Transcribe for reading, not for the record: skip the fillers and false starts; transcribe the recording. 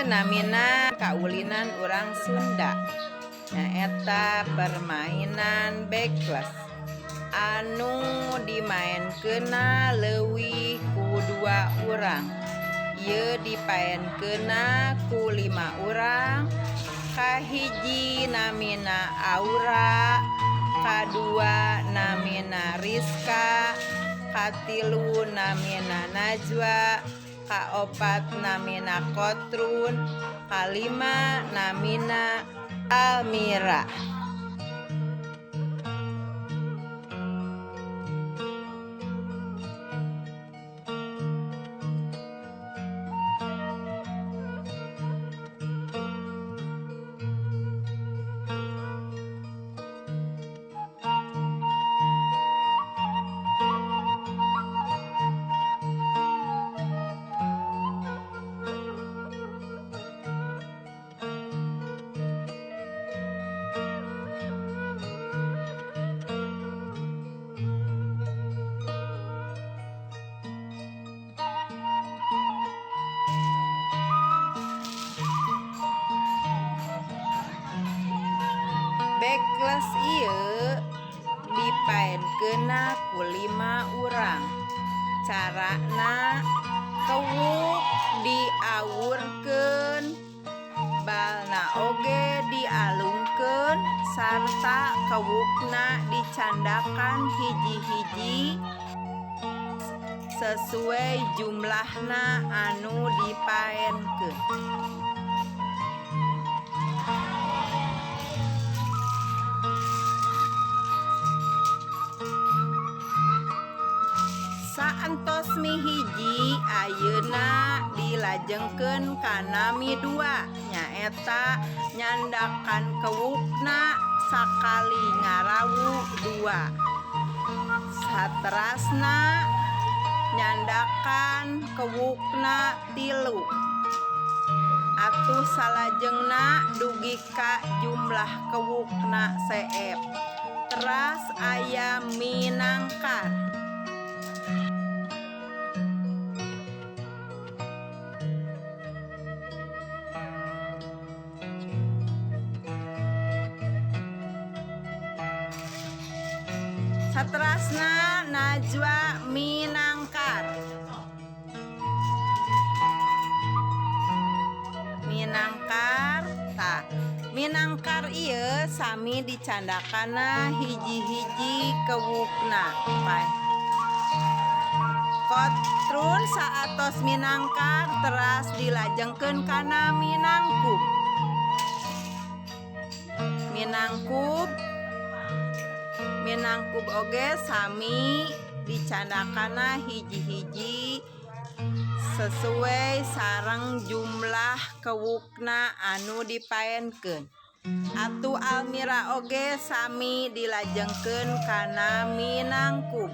namina kaulinan orang Sunda nyaeta permainan bekles anu dimainkeunna leuwih ku 2 urang. Ieu dipaenkeunna ku 5 urang. Kahiji namina Aura, kadua namina Rizka, katilu namina Najwa, kaopat namina Kotrun, kalima namina Almira. Bekles ieu dipaenkeunna ku 5 urang. Carana kewuk diawurkeun, balna oge dialungkeun sarta kewukna dicandakan hiji-hiji sesuai jumlahna anu dipaenkeun. Saentos mihiji ayeuna dilajengkeun kana mi 2 nyaeta nyandakan kewukna sakali ngarawu 2. Saterasna nyandakan kewukna 3. Atuh salajengna dugi ka jumlah kewukna seep. Teras aya minangkar. Saterasna Najwa minangkar. Minangkar ieu sami dicandakanna hiji-hiji kewukna. Kotrun saatos minangkar teras dilajengkeun kana minangkub. Minangkub oge sami dicandakanna hiji-hiji sesuai sareng jumlah kewukna anu dipaenkeun. Atuh Almira oge sami dilajengkeun kana minangkub.